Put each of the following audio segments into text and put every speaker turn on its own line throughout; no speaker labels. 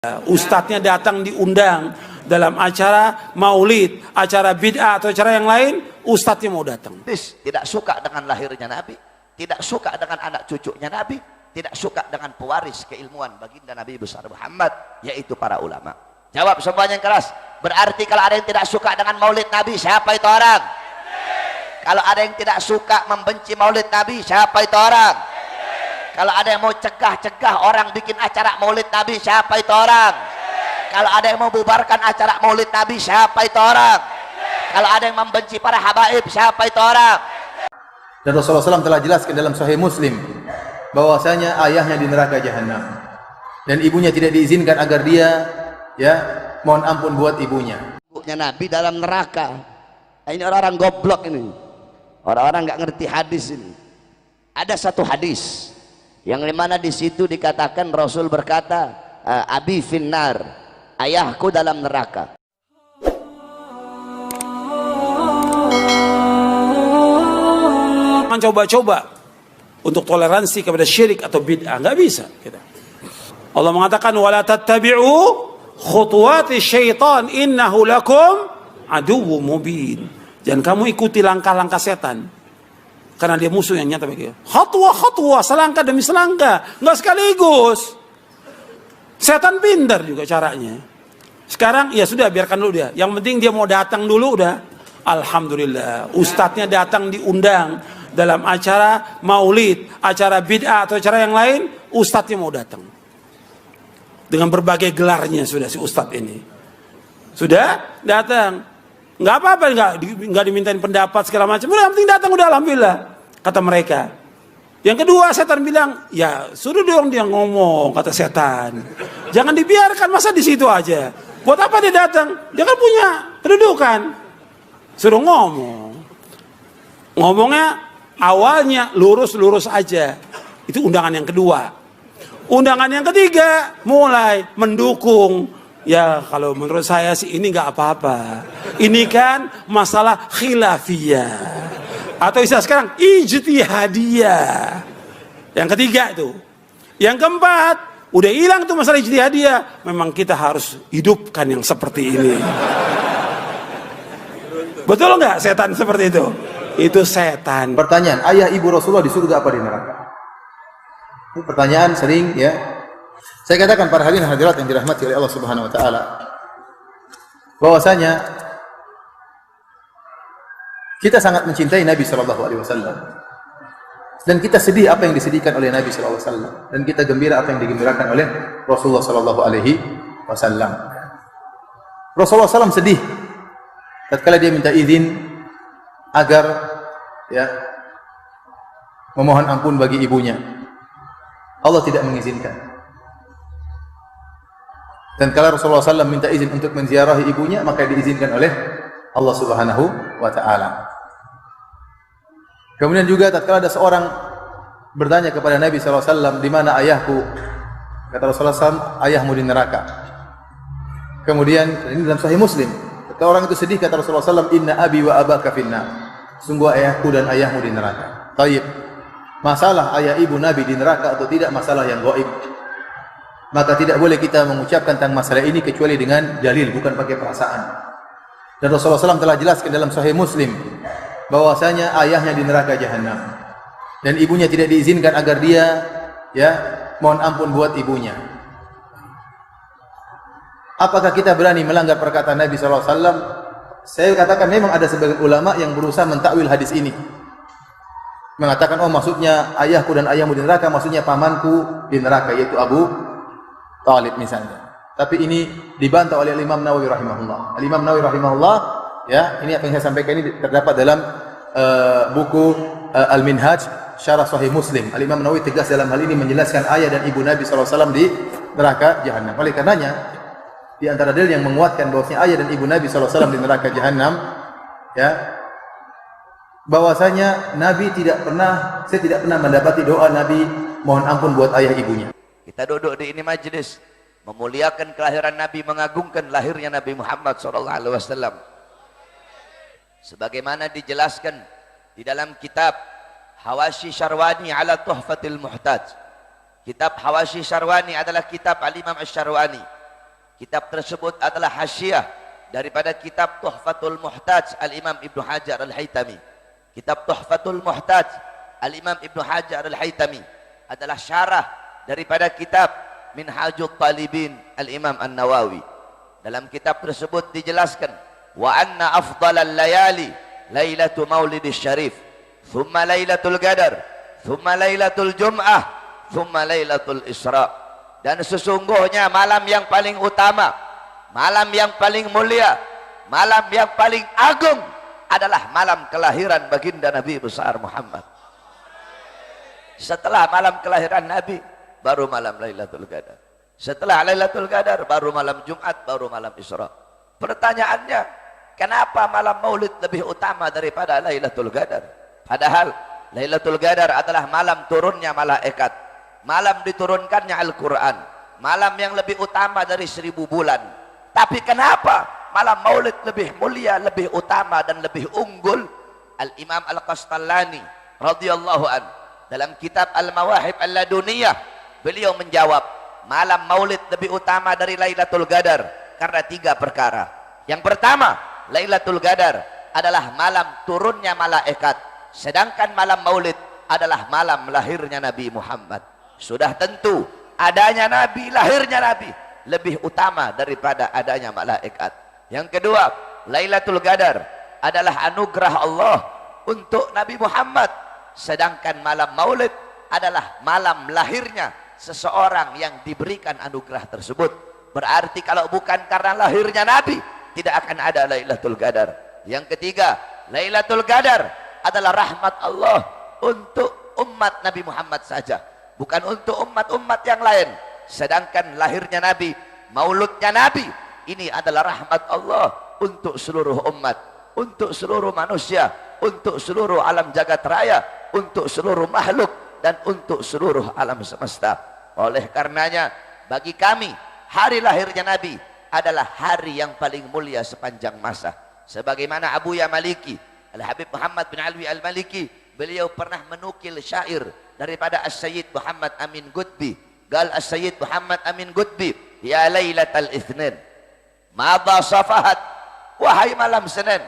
Ustadznya datang diundang dalam acara maulid, acara bid'ah atau acara yang lain, ustadznya mau datang.
Tidak suka dengan lahirnya Nabi, tidak suka dengan anak cucunya Nabi, tidak suka dengan pewaris keilmuan baginda Nabi besar Muhammad, yaitu para ulama. Jawab semuanya yang keras. Berarti kalau ada yang tidak suka dengan maulid Nabi, siapa itu orang? Kalau ada yang tidak suka membenci maulid Nabi, siapa itu orang? Kalau ada yang mau cegah orang bikin acara maulid Nabi, siapa itu orang? Kalau ada yang mau bubarkan acara maulid Nabi, siapa itu orang? Kalau ada yang membenci para habaib, siapa itu orang?
Dan Rasulullah SAW telah jelaskan dalam Sahih Muslim bahwasanya ayahnya di neraka jahanam dan ibunya tidak diizinkan agar dia mohon ampun buat ibunya.
Ibunya Nabi dalam neraka. Ini orang-orang goblok ini, orang-orang nggak ngerti hadis ini. Ada satu hadis yang dimana di situ dikatakan Rasul berkata, abi finnar, ayahku dalam neraka.
Coba-coba untuk toleransi kepada syirik atau bid'ah, nggak bisa kita. Allah mengatakan wala tattabi'u khutuwati syaitan innahu lakum aduwwum mubin. Jangan kamu ikuti langkah-langkah setan, karena dia musuh yang nyata bagi kita. Khatwa, selangkah demi selangkah, nggak sekaligus. Setan pintar juga caranya. Sekarang ya sudah, biarkan dulu dia. Yang penting dia mau datang dulu udah. Alhamdulillah, ustadznya datang diundang dalam acara maulid, acara bid'ah atau acara yang lain, ustadznya mau datang. Dengan berbagai gelarnya sudah si ustadz ini. Sudah datang. Nggak apa-apa, nggak dimintain pendapat segala macam. Udah, yang penting datang udah, alhamdulillah, kata mereka. Yang kedua, setan bilang, ya suruh dong dia ngomong, kata setan. Jangan dibiarkan, masa di situ aja. Buat apa dia datang? Dia kan punya kedudukan. Suruh ngomong. Ngomongnya awalnya lurus-lurus aja. Itu undangan yang kedua. Undangan yang ketiga mulai mendukung. Ya kalau menurut saya sih ini nggak apa-apa. Ini kan masalah khilafiyah. Atau istilah sekarang ijtihadiyah. Yang ketiga itu. Yang keempat, udah hilang tuh masalah ijtihadiyah. Memang kita harus hidupkan yang seperti ini. Betul nggak setan seperti itu? Itu setan.
Pertanyaan, ayah ibu Rasulullah di surga apa di neraka? Ini pertanyaan sering ya. Saya katakan para hadirin hadirat yang dirahmati oleh Allah Subhanahu wa taala, bahwasanya kita sangat mencintai Nabi sallallahu alaihi wasallam. Dan kita sedih apa yang disedihkan oleh Nabi sallallahu alaihi wasallam, dan kita gembira apa yang digembirakan oleh Rasulullah sallallahu alaihi wasallam. Rasulullah SAW sedih tatkala dia minta izin agar memohon ampun bagi ibunya. Allah tidak mengizinkan. Dan kalau Rasulullah SAW minta izin untuk menziarahi ibunya, maka diizinkan oleh Allah Subhanahu wa taala. Kemudian juga tatkala ada seorang bertanya kepada Nabi SAW, di mana ayahku? Kata Rasulullah SAW, ayahmu di neraka. Kemudian ini dalam Sahih Muslim, ketika orang itu sedih, kata Rasulullah SAW, inna abi wa abaka finnar. Sungguh ayahku dan ayahmu di neraka. Taib. Masalah ayah ibu Nabi di neraka atau tidak masalah yang gaib. Maka tidak boleh kita mengucapkan tentang masalah ini kecuali dengan dalil, bukan pakai perasaan. Dan Rasulullah SAW telah jelaskan dalam Sahih Muslim bahwasanya ayahnya di neraka jahanam dan ibunya tidak diizinkan agar dia mohon ampun buat ibunya. Apakah kita berani melanggar perkataan Nabi SAW? Saya katakan memang ada sebagian ulama yang berusaha mentakwil hadis ini, mengatakan oh maksudnya ayahku dan ayahmu di neraka, maksudnya pamanku di neraka, yaitu Abu Talib misalnya. Tapi ini dibantah oleh Imam Nawawi rahimahullah. Imam Nawawi rahimahullah, ini apa yang saya sampaikan ini terdapat dalam buku Al-Minhaj Syarah Sahih Muslim. Imam Nawawi tegas dalam hal ini menjelaskan ayah dan ibu Nabi SAW di neraka jahanam. Oleh karenanya, di antara dalil yang menguatkan bahwasanya ayah dan ibu Nabi SAW di neraka jahanam, bahwasanya saya tidak pernah mendapati doa Nabi mohon ampun buat ayah ibunya.
Kita duduk di ini majelis memuliakan kelahiran Nabi, mengagungkan lahirnya Nabi Muhammad SAW. Sebagaimana dijelaskan di dalam kitab Hawashi Syarwani ala Tuhfatil Muhtaj. Kitab Hawashi Syarwani adalah kitab Al-Imam Asy-Syarwani Kitab tersebut adalah hasyiah daripada kitab Tuhfatul Muhtaj Al-Imam Ibnu Hajar Al-Haytami. Kitab Tuhfatul Muhtaj Al-Imam Ibnu Hajar Al-Haytami adalah syarah daripada kitab Minhajul Talibin Al-Imam An-Nawawi. Dalam kitab tersebut dijelaskan, wa anna afdalal layali lailatu maulidis syarif, thumma lailatul qadar, thumma lailatul jum'ah, thumma lailatul isra. Dan sesungguhnya malam yang paling utama, malam yang paling mulia, malam yang paling agung adalah malam kelahiran baginda Nabi besar Muhammad. Setelah malam kelahiran Nabi, baru malam Lailatul Qadar. Setelah Lailatul Qadar, baru malam Jumat, baru malam Isra. Pertanyaannya, kenapa malam Maulid lebih utama daripada Lailatul Qadar? Padahal Lailatul Qadar adalah malam turunnya malaikat, malam diturunkannya Al-Quran, malam yang lebih utama dari 1000 bulan. Tapi kenapa malam Maulid lebih mulia, lebih utama dan lebih unggul? Al-Imam Al-Qastallani radhiyallahu an dalam kitab Al-Mawahib Al-Laduniyah, beliau menjawab, malam Maulid lebih utama dari Lailatul Qadar karena 3 perkara. Yang pertama, Lailatul Qadar adalah malam turunnya malaikat, sedangkan malam Maulid adalah malam lahirnya Nabi Muhammad. Sudah tentu adanya Nabi, lahirnya Nabi lebih utama daripada adanya malaikat. Yang kedua, Lailatul Qadar adalah anugerah Allah untuk Nabi Muhammad, sedangkan malam Maulid adalah malam lahirnya seseorang yang diberikan anugerah tersebut. Berarti kalau bukan karena lahirnya Nabi, tidak akan ada Lailatul Qadar. Yang ketiga, Lailatul Qadar adalah rahmat Allah untuk umat Nabi Muhammad saja, bukan untuk umat-umat yang lain. Sedangkan lahirnya Nabi, mauludnya Nabi, ini adalah rahmat Allah untuk seluruh umat, untuk seluruh manusia, untuk seluruh alam jagat raya, untuk seluruh makhluk, dan untuk seluruh alam semesta. Oleh karenanya, bagi kami, hari lahirnya Nabi adalah hari yang paling mulia sepanjang masa. Sebagaimana Abu Ya Maliki, Al-Habib Muhammad bin Alwi Al-Maliki, beliau pernah menukil syair daripada As-Sayyid Muhammad Amin Qutbi. Gal As-Sayyid Muhammad Amin Qutbi, ya Lailatul Itsnin, madha safahat, wahai malam Senin,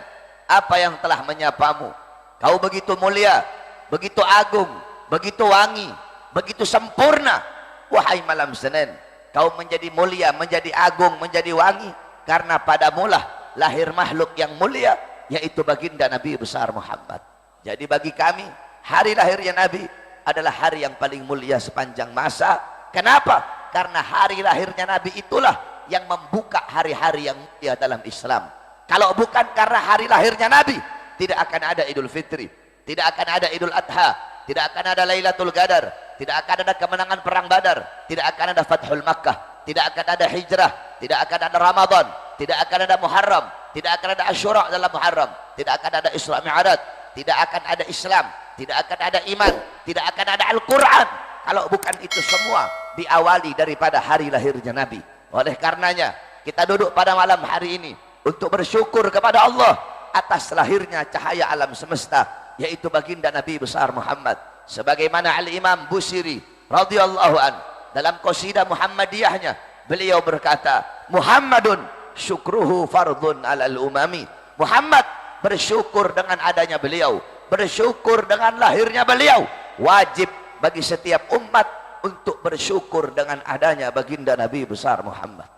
apa yang telah menyapamu? Kau begitu mulia, begitu agung, begitu wangi, begitu sempurna. Wahai malam Senin, kau menjadi mulia, menjadi agung, menjadi wangi, karena padamulah lahir makhluk yang mulia, yaitu baginda Nabi besar Muhammad. Jadi bagi kami, hari lahirnya Nabi adalah hari yang paling mulia sepanjang masa. Kenapa? Karena hari lahirnya Nabi itulah yang membuka hari-hari yang mulia dalam Islam. Kalau bukan karena hari lahirnya Nabi, tidak akan ada Idul Fitri, tidak akan ada Idul Adha, tidak akan ada Lailatul Qadar, tidak akan ada kemenangan perang Badar, tidak akan ada Fathul Makkah, tidak akan ada hijrah, tidak akan ada Ramadan, tidak akan ada Muharram, tidak akan ada Asyura dalam Muharram, tidak akan ada Isra Mi'raj, tidak akan ada Islam, tidak akan ada iman, tidak akan ada Al-Quran, kalau bukan itu semua diawali daripada hari lahirnya Nabi. Oleh karenanya, kita duduk pada malam hari ini untuk bersyukur kepada Allah atas lahirnya cahaya alam semesta, yaitu baginda Nabi besar Muhammad. Sebagaimana Al-Imam Busiri radhiyallahu an dalam qasidah Muhammadiyahnya, beliau berkata, Muhammadun syukruhu fardun alal umami. Muhammad bersyukur dengan adanya beliau, bersyukur dengan lahirnya beliau. Wajib bagi setiap umat untuk bersyukur dengan adanya baginda Nabi besar Muhammad.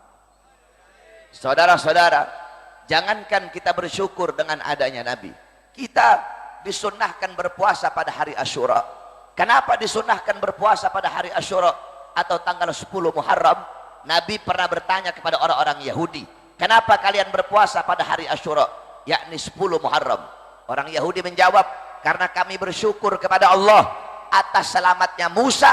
Saudara-saudara, jangankan kita bersyukur dengan adanya Nabi, kita disunnahkan berpuasa pada hari Asyura. Kenapa disunnahkan berpuasa pada hari Asyura atau tanggal 10 Muharram? Nabi pernah bertanya kepada orang-orang Yahudi, kenapa kalian berpuasa pada hari Asyura, yakni 10 Muharram? Orang Yahudi menjawab, karena kami bersyukur kepada Allah atas selamatnya Musa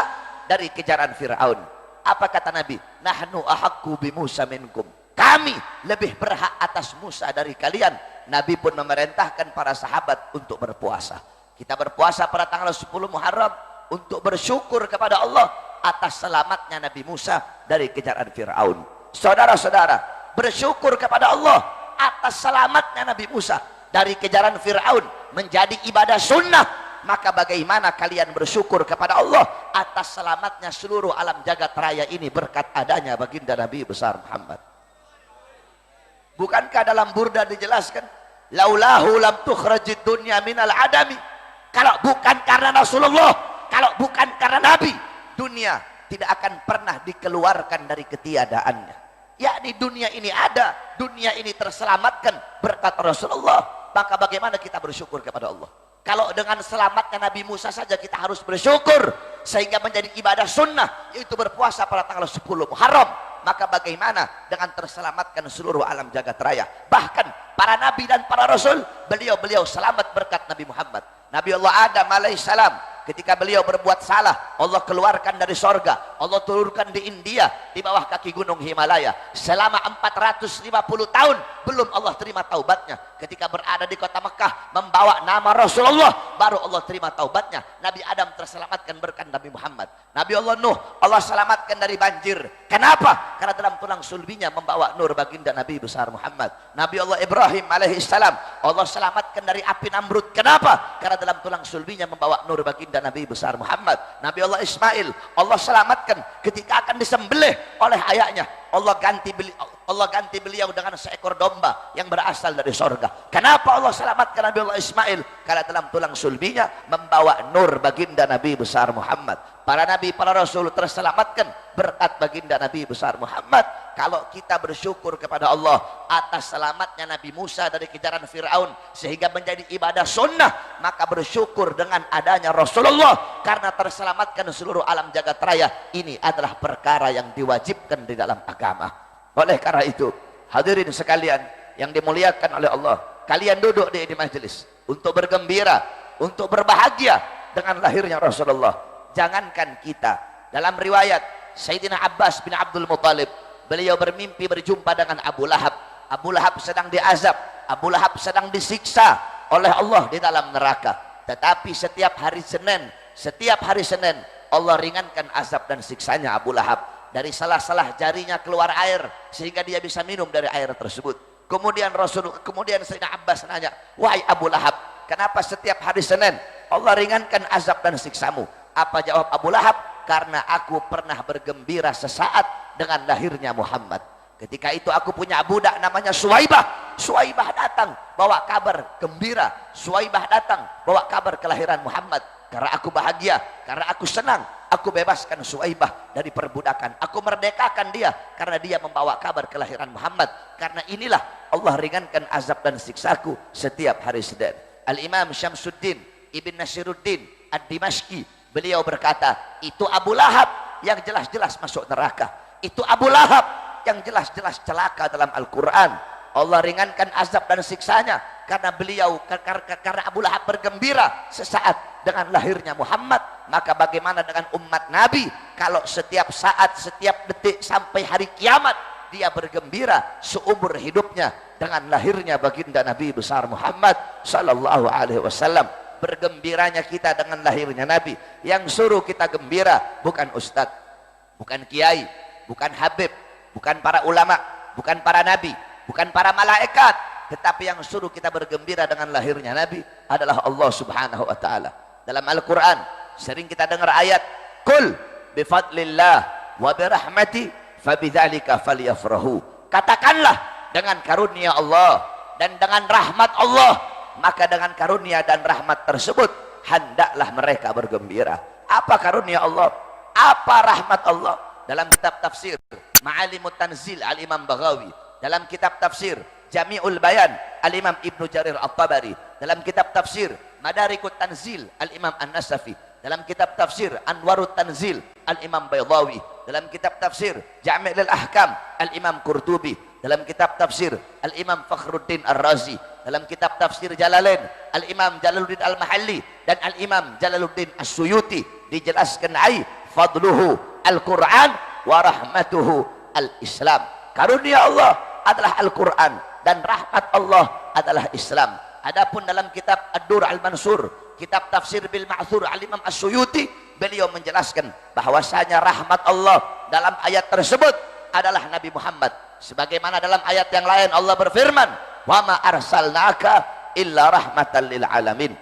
dari kejaran Fir'aun. Apa kata Nabi? Nahnu ahaqqu bi Musa minkum, kami lebih berhak atas Musa dari kalian. Nabi pun memerintahkan para sahabat untuk berpuasa. Kita berpuasa pada tanggal 10 Muharram untuk bersyukur kepada Allah atas selamatnya Nabi Musa dari kejaran Fir'aun. Saudara-saudara, bersyukur kepada Allah atas selamatnya Nabi Musa dari kejaran Fir'aun menjadi ibadah sunnah. Maka bagaimana kalian bersyukur kepada Allah atas selamatnya seluruh alam jagat raya ini berkat adanya baginda Nabi besar Muhammad? Bukankah dalam Burda dijelaskan, laulahu lam tukhrajid dunya minal adami. Kalau bukan karena Rasulullah, kalau bukan karena Nabi, dunia tidak akan pernah dikeluarkan dari ketiadaannya. Yakni dunia ini ada, dunia ini terselamatkan berkat Rasulullah. Maka bagaimana kita bersyukur kepada Allah? Kalau dengan selamatnya Nabi Musa saja kita harus bersyukur, sehingga menjadi ibadah sunnah, yaitu berpuasa pada tanggal 10 Muharram. Maka bagaimana dengan terselamatkan seluruh alam jagat raya? Bahkan para nabi dan para rasul, beliau selamat berkat Nabi Muhammad. Nabi Allah Adam alaihissalam, ketika beliau berbuat salah, Allah keluarkan dari sorga, Allah turunkan di India, di bawah kaki gunung Himalaya. Selama 450 tahun belum Allah terima taubatnya. Ketika berada di kota Mekah membawa nama Rasulullah, baru Allah terima taubatnya. Nabi Adam terselamatkan berkat Nabi Muhammad. Nabi Allah Nuh, Allah selamatkan dari banjir. Kenapa? Karena dalam tulang sulbinya membawa nur baginda Nabi besar Muhammad. Nabi Allah Ibrahim alaihissalam, Allah selamatkan dari api Namrud. Kenapa? Karena dalam tulang sulbinya membawa nur baginda Nabi besar Muhammad. Nabi Allah Ismail, Allah selamatkan ketika akan disembelih oleh ayahnya. Allah ganti beliau dengan seekor domba yang berasal dari sorga. Kenapa Allah selamatkan Nabi Allah Ismail? Karena dalam tulang sulbinya membawa nur baginda Nabi besar Muhammad. Para nabi, para rasul terselamatkan berkat baginda Nabi besar Muhammad. Kalau kita bersyukur kepada Allah atas selamatnya Nabi Musa dari kejaran Fir'aun sehingga menjadi ibadah sunnah, maka bersyukur dengan adanya Rasulullah karena terselamatkan seluruh alam jagat raya. Ini adalah perkara yang diwajibkan di dalam agama. Oleh karena itu, hadirin sekalian yang dimuliakan oleh Allah, kalian duduk di majelis untuk bergembira, untuk berbahagia dengan lahirnya Rasulullah. Jangankan kita, dalam riwayat Sayyidina Abbas bin Abdul Muttalib, beliau bermimpi berjumpa dengan Abu Lahab. Abu Lahab sedang diazab, Abu Lahab sedang disiksa oleh Allah di dalam neraka. Tetapi setiap hari Senin Allah ringankan azab dan siksanya Abu Lahab. Dari salah-salah jarinya keluar air sehingga dia bisa minum dari air tersebut. Kemudian Sayyidina Abbas nanya, wahai Abu Lahab, kenapa setiap hari Senin Allah ringankan azab dan siksamu? Apa jawab Abu Lahab? Karena aku pernah bergembira sesaat dengan lahirnya Muhammad. Ketika itu aku punya budak namanya Suwaibah. Suwaibah datang bawa kabar gembira. Suwaibah datang bawa kabar kelahiran Muhammad. Karena aku bahagia, karena aku senang, aku bebaskan Suwaibah dari perbudakan. Aku merdekakan dia karena dia membawa kabar kelahiran Muhammad. Karena inilah Allah ringankan azab dan siksaku setiap hari Senin. Al-Imam Syamsuddin Ibn Nasiruddin Ad-Dimashqi, beliau berkata, itu Abu Lahab yang jelas-jelas masuk neraka. Itu Abu Lahab yang jelas-jelas celaka dalam Al-Quran. Allah ringankan azab dan siksanya karena karena Abu Lahab bergembira sesaat dengan lahirnya Muhammad. Maka bagaimana dengan umat Nabi kalau setiap saat, setiap detik sampai hari kiamat dia bergembira seumur hidupnya dengan lahirnya baginda Nabi besar Muhammad sallallahu alaihi wasallam. Bergembiranya kita dengan lahirnya Nabi. Yang suruh kita gembira bukan ustadz, bukan kiai, bukan habib, bukan para ulama, bukan para nabi, bukan para malaikat, tetapi yang suruh kita bergembira dengan lahirnya Nabi adalah Allah subhanahu wa ta'ala. Dalam Al-Quran sering kita dengar ayat, Qul bifadlillah wa birahmati fabidzalika falyafrahu. Katakanlah, dengan karunia Allah dan dengan rahmat Allah, maka dengan karunia dan rahmat tersebut hendaklah mereka bergembira. Apa karunia Allah? Apa rahmat Allah? Dalam kitab tafsir Ma'alimut Tanzil Al-Imam Baghawi, dalam kitab tafsir Jami'ul Bayan Al-Imam Ibnu Jarir At-Tabari, dalam kitab tafsir Madarikut Tanzil Al-Imam An-Nasafi, dalam kitab tafsir Anwarut Tanzil Al-Imam Baydawi, dalam kitab tafsir Jami' Ahkam Al-Imam Qurtubi, dalam kitab tafsir Al-Imam Fakhruddin Ar-Razi, dalam kitab tafsir Jalalain Al-Imam Jalaluddin Al-Mahalli dan Al-Imam Jalaluddin As-Suyuti, dijelaskan ai fadluhu Al-Quran wa rahmatuhu Al-Islam. Karunia Allah adalah Al-Quran dan rahmat Allah adalah Islam. Adapun dalam kitab Ad-Dur Al-Mansur, kitab tafsir bil Ma'thur Al-Imam As-Suyuti, beliau menjelaskan bahwasanya rahmat Allah dalam ayat tersebut adalah Nabi Muhammad. Sebagaimana dalam ayat yang lain Allah berfirman, wa ma arsalnaka illa rahmatan lil alamin.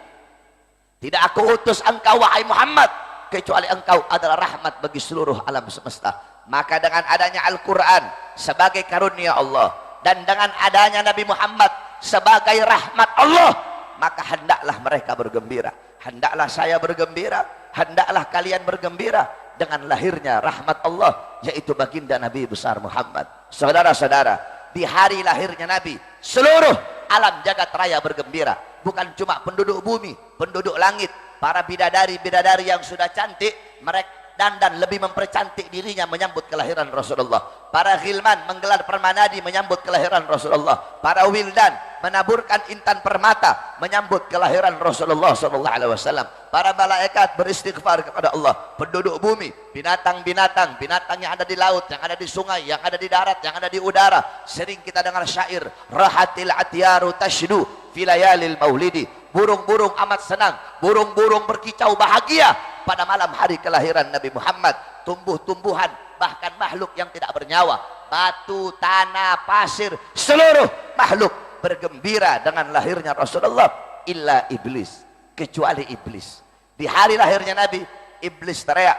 Tidak aku utus engkau wahai Muhammad kecuali engkau adalah rahmat bagi seluruh alam semesta. Maka dengan adanya Al-Quran sebagai karunia Allah, dan dengan adanya Nabi Muhammad sebagai rahmat Allah, maka hendaklah mereka bergembira, hendaklah saya bergembira, hendaklah kalian bergembira dengan lahirnya rahmat Allah, yaitu baginda Nabi besar Muhammad. Saudara-saudara, di hari lahirnya Nabi, seluruh alam jagat raya bergembira. Bukan cuma penduduk bumi, penduduk langit, para bidadari-bidadari yang sudah cantik, mereka dan lebih mempercantik dirinya menyambut kelahiran Rasulullah. Para ghilman menggelar permanadi menyambut kelahiran Rasulullah. Para wildan menaburkan intan permata menyambut kelahiran Rasulullah SAW. Para malaikat beristighfar kepada Allah. Penduduk bumi, binatang-binatang, binatang yang ada di laut, yang ada di sungai, yang ada di darat, yang ada di udara. Sering kita dengar syair, rahatil atyaru tashdu fi layalil maulidi. Burung-burung amat senang, burung-burung berkicau bahagia pada malam hari kelahiran Nabi Muhammad. Tumbuh-tumbuhan, bahkan makhluk yang tidak bernyawa, batu, tanah, pasir, seluruh makhluk bergembira dengan lahirnya Rasulullah, illa iblis, kecuali iblis. Di hari lahirnya Nabi, iblis teriak,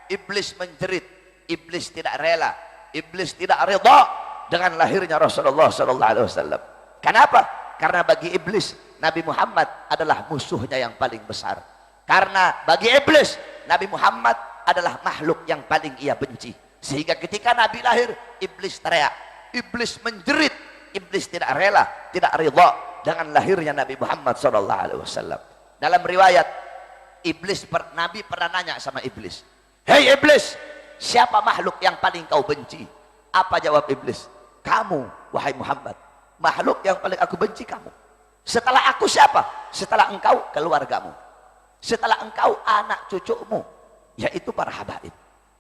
iblis menjerit, iblis tidak rela, iblis tidak rida dengan lahirnya Rasulullah SAW. Kenapa? Karena bagi iblis Nabi Muhammad adalah musuhnya yang paling besar. Karena bagi iblis Nabi Muhammad adalah makhluk yang paling ia benci. Sehingga ketika Nabi lahir, iblis teriak, iblis menjerit, iblis tidak rela, tidak ridha dengan lahirnya Nabi Muhammad SAW. Dalam riwayat, Nabi pernah nanya sama iblis, "Hei iblis, siapa makhluk yang paling kau benci?" Apa jawab iblis? "Kamu, wahai Muhammad, makhluk yang paling aku benci kamu. Setelah aku siapa? Setelah engkau, keluargamu. Setelah engkau, anak cucumu, yaitu para habaib.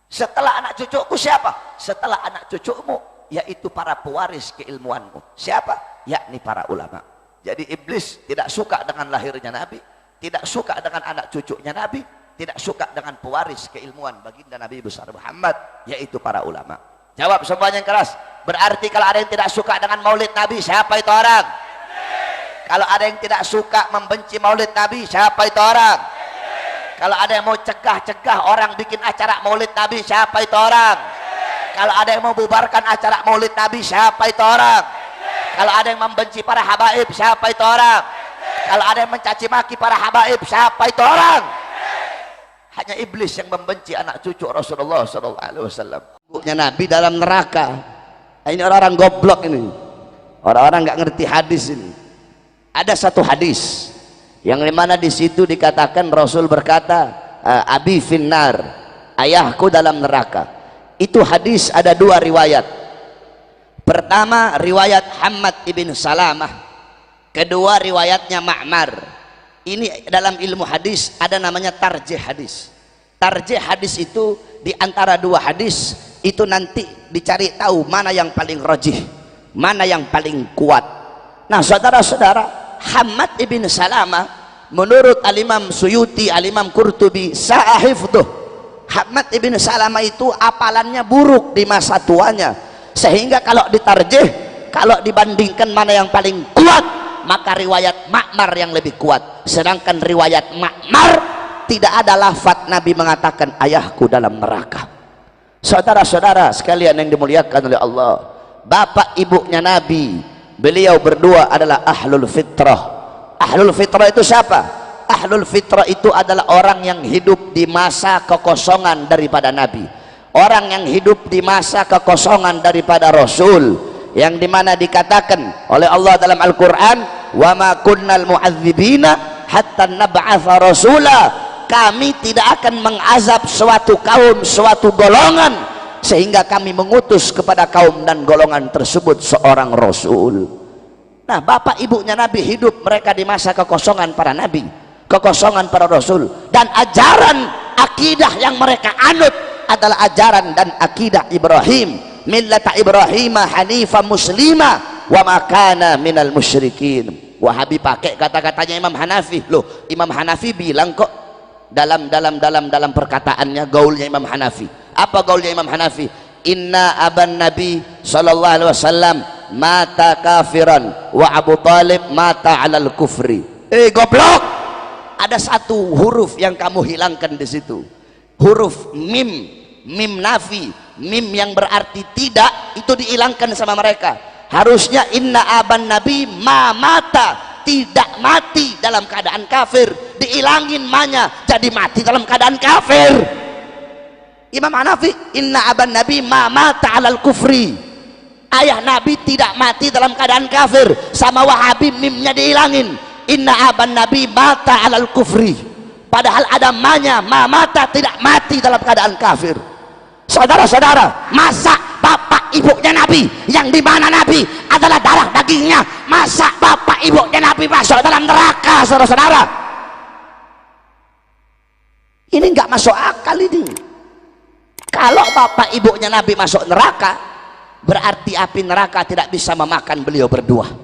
Setelah anak cucuku siapa? Setelah anak cucumu, yaitu para pewaris keilmuanmu. Siapa? Yakni para ulama." Jadi iblis tidak suka dengan lahirnya Nabi, tidak suka dengan anak cucunya Nabi, tidak suka dengan pewaris keilmuan baginda Nabi besar Muhammad, yaitu para ulama. Jawab semuanya yang keras. Berarti kalau ada yang tidak suka dengan maulid Nabi, siapa itu orang? Kalau ada yang tidak suka membenci maulid Nabi, siapa itu orang? Kalau ada yang mau cegah-cegah orang bikin acara maulid Nabi, siapa itu orang? Kalau ada yang mau bubarkan acara maulid Nabi, siapa itu orang? Kalau ada yang membenci para habaib, siapa itu orang? Kalau ada yang mencaci maki para habaib, siapa itu orang? Hanya iblis yang membenci anak cucu Rasulullah SAW. Ibunya Nabi dalam neraka. Ini orang-orang goblok ini, orang-orang nggak ngerti hadis ini. Ada satu hadis yang dimana di situ dikatakan Rasul berkata, "Abi finnar," ayahku dalam neraka. Itu hadis ada dua riwayat. Pertama riwayat Hammad ibn Salamah, kedua riwayatnya Ma'mar. Ini dalam ilmu hadis ada namanya tarjih hadis. Tarjih hadis itu di antara dua hadis itu nanti dicari tahu mana yang paling rajih, mana yang paling kuat. Nah saudara-saudara, Hammad ibn Salamah menurut Al-Imam Suyuti, Al-Imam Qurtubi, sa'ahifduh, Hammad ibn Salamah itu apalannya buruk di masa tuanya, sehingga kalau ditarjih, kalau dibandingkan mana yang paling kuat, maka riwayat Ma'mar yang lebih kuat. Sedangkan riwayat Ma'mar tidak ada lafaz Nabi mengatakan ayahku dalam neraka. Saudara-saudara sekalian yang dimuliakan oleh Allah, bapak ibunya Nabi, beliau berdua adalah ahlul fitrah. Ahlul fitrah itu siapa? Ahlul fitrah itu adalah orang yang hidup di masa kekosongan daripada Nabi, orang yang hidup di masa kekosongan daripada Rasul, yang dimana dikatakan oleh Allah dalam Al-Quran, "Wa ma kunnal mu'adzibina hatta nab'atha rasula." Kami tidak akan mengazab suatu kaum, suatu golongan, sehingga kami mengutus kepada kaum dan golongan tersebut seorang Rasul. Nah, bapak ibunya Nabi hidup mereka di masa kekosongan para Nabi, kekosongan para Rasul, dan ajaran akidah yang mereka anut adalah ajaran dan akidah Ibrahim, millata Ibrahim hanifah muslimah wa ma kana minal musyrikin. Wahabi pakai kata-katanya Imam Hanafi. Loh, Imam Hanafi bilang kok dalam perkataannya, gaulnya Imam Hanafi. Apa gaulnya Imam Hanafi? Inna aban Nabi sallallahu alaihi wasallam mata kafiran wa Abu Talib mata alal kufri. Goblok, ada satu huruf yang kamu hilangkan di situ, huruf mim, mim nafi, mim yang berarti tidak, itu dihilangkan sama mereka. Harusnya inna aban nabi ma mata, tidak mati dalam keadaan kafir, diilangin manya jadi mati dalam keadaan kafir. Imam Hanafi inna aban nabi ma mata alal kufri, ayah nabi tidak mati dalam keadaan kafir. Sama Wahabi mimnya diilangin, inna aban nabi mata alal kufri, padahal ada manya ma mata, tidak mati dalam keadaan kafir. Saudara-saudara, masa bapak ibunya Nabi yang dimana Nabi adalah darah dagingnya, masa bapak ibunya Nabi masuk dalam neraka? Saudara-saudara, ini nggak masuk akal ini. Kalau bapak ibunya Nabi masuk neraka, berarti api neraka tidak bisa memakan beliau berdua.